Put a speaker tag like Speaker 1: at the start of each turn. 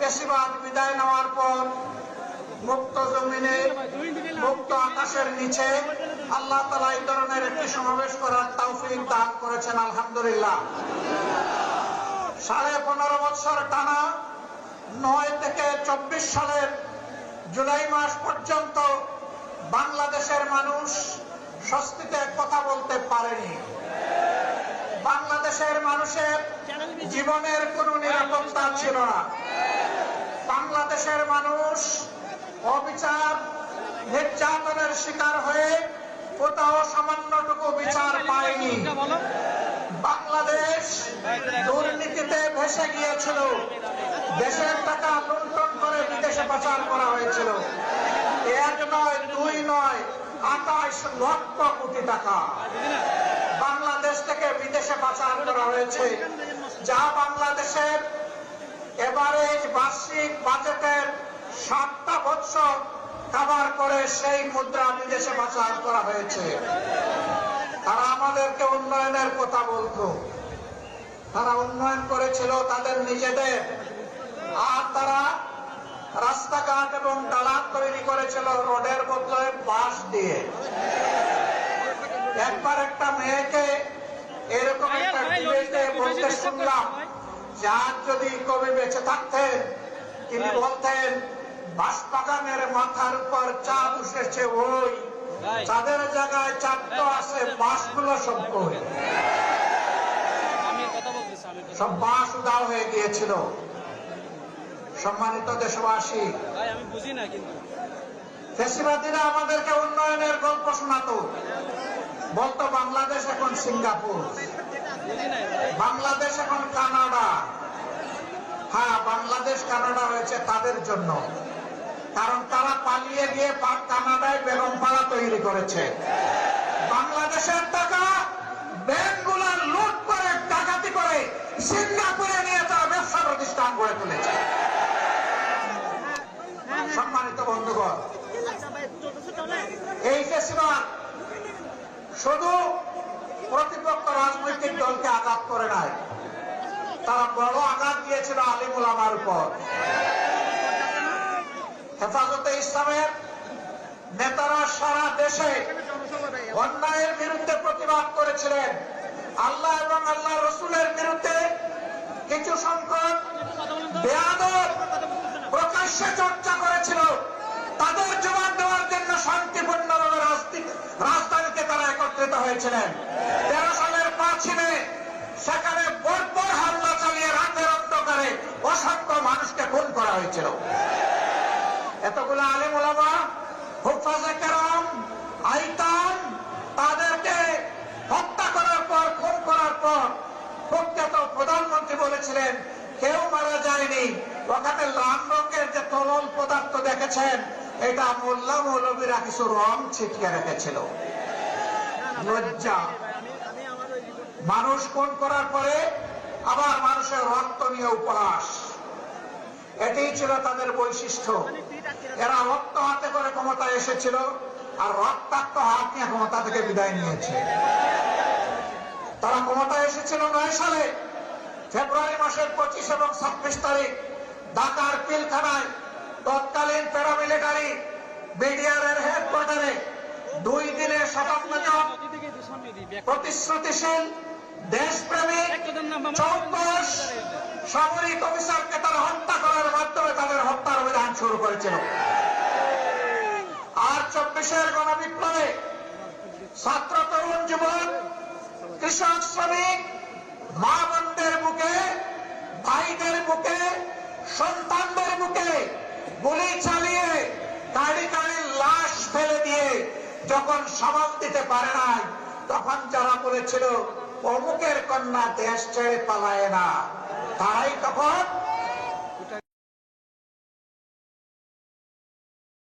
Speaker 1: ফ্যাসিবাদ বিদায় নেওয়ার পর মুক্ত জমিনে মুক্ত আকাশের নিচে আল্লাহ তাআলা এই ধরনের একটি সমাবেশ করার তৌফিক দান করেছেন, আলহামদুলিল্লাহ। 15.5 বছর টানা 9 থেকে 24 সালের জুলাই মাস পর্যন্ত বাংলাদেশের মানুষ স্বস্তিতে কথা বলতে পারেনি। বাংলাদেশের মানুষের জীবনের কোনো নিরাপত্তা ছিল না। বাংলাদেশের মানুষ অবিচার নির্যাতনের শিকার হয়ে কোথাও সামান্যটুকু বিচার পায়নি। বাংলাদেশ দুর্নীতিতে ভেসে গিয়েছিল। দেশের টাকা লুণ্ঠন করে বিদেশে পাচার করা হয়েছিল। 1 নয় 2 নয় 28 লক্ষ কোটি টাকা বাংলাদেশ থেকে বিদেশে পাচার করা হয়েছে, যা বাংলাদেশের এভারেজ বার্ষিক বাজেটের 7টা বছর কভার করে সেই মুদ্রা বিদেশে পাচার করা হয়েছে। তারা আমাদেরকে উন্নয়নের কথা বলতো, তারা উন্নয়ন করেছিল তাদের নিজেদের, আর তারা রাস্তাঘাট এবং দালান তৈরি করেছিল রোডের বদলে বাঁশ দিয়ে। একবার একটা মেয়েকে এরকম একটা ডিবেটে বলতে শুনলাম, যার যদি কবি বেঁচে থাকতেন তিনি বলতেন, বাঁশবাগানের মাথার উপর চাঁদ উঠেছে ওই, চাঁদের জায়গায় চাঁদ তো আছে, বাঁশগুলো সব কই। সব বাঁশ উধাও হয়ে গিয়েছিল। সম্মানিত দেশবাসী, ফ্যাসিবাদীরা আমাদেরকে উন্নয়নের গল্প শোনাতো, বলতো বাংলাদেশ এখন সিঙ্গাপুর, বাংলাদেশ এখন কানাডা। হ্যাঁ, বাংলাদেশ কানাডা হয়েছে তাদের জন্য, কারণ তারা পালিয়ে গিয়ে কানাডায় বেগমপাড়া তৈরি করেছে। বাংলাদেশের টাকা ব্যাংকগুলো লুট করে ডাকাতি করে সিঙ্গাপুরে নিয়ে তারা ব্যবসা প্রতিষ্ঠান গড়ে তুলেছে। সম্মানিত বন্ধুগণ, এই ফ্যাসিবাদ শুধু প্রতিপক্ষ রাজনৈতিক দলকে আঘাত করে নাই, তারা বড় আঘাত দিয়েছিল আলিম উলামার উপর। হেফাজতে ইসলামের নেতারা সারা দেশে অন্যায়ের বিরুদ্ধে প্রতিবাদ করেছিলেন। আল্লাহ এবং আল্লাহ রসুলের বিরুদ্ধে কিছু সংখ্যক বেয়াদব প্রকাশ্যে চর্চা করেছিল। তাদের জবাব দেওয়ার জন্য শান্তিপূর্ণভাবে রাজধানীতে তারা একত্রিত হয়েছিলেন। 13 সালের 5 মে সেখানে বর্বর হামলা চালিয়ে রাতের অন্ধকারে অসংখ্য মানুষকে খুন করা হয়েছিল। এতগুলো আলেম ওলামা, হুফাজে কেরাম, আইতাম, তাদেরকে হত্যা করার পর, খুন করার পর প্রখ্যাত প্রধানমন্ত্রী বলেছিলেন কেউ মারা যায়নি, ওখানে লাল রঙের যে তরল পদার্থ দেখেছেন এটা মোল্লা মৌলবীরা কিছু রং ছিটকে রেখেছিল। লজ্জা! মানুষ খুন করার পরে আবার মানুষের রক্ত নিয়ে উপহাস, এটাই ছিল তাদের বৈশিষ্ট্য। এরা রক্ত হাতে করে ক্ষমতায় এসেছিল, আর রক্তাক্ত হাত নিয়ে ক্ষমতা থেকে বিদায় নিয়েছে। তারা ক্ষমতায় এসেছিল 9 সালে ফেব্রুয়ারি মাসের 25 এবং 26 তারিখ ঢাকার পিলখানায় তৎকালীন প্যারামিলিটারি বিডিআরের হেডকোয়ার্টারে 2 দিনে 57 জন প্রতিশ্রুতিশীল দেশপ্রেমিক 14 সামরিক অফিসারকে তারা হত্যা করার মাধ্যমে তাদের হত্যার অভিযান শুরু করেছিল। আর 24-এর গণবিপ্লবে ছাত্র, তরুণ, যুবক, কৃষক, শ্রমিক, মা বোনদের বুকে, ভাইদের বুকে, সন্তানদের বুকে গুলি চালিয়ে গাড়ি গাড়ি লাশ ফেলে দিয়ে যখন সামাল দিতে পারে নাই, তখন যারা বলেছিল অমুকের কন্যা দেশ ছেড়ে পালায় না, তারাই তখন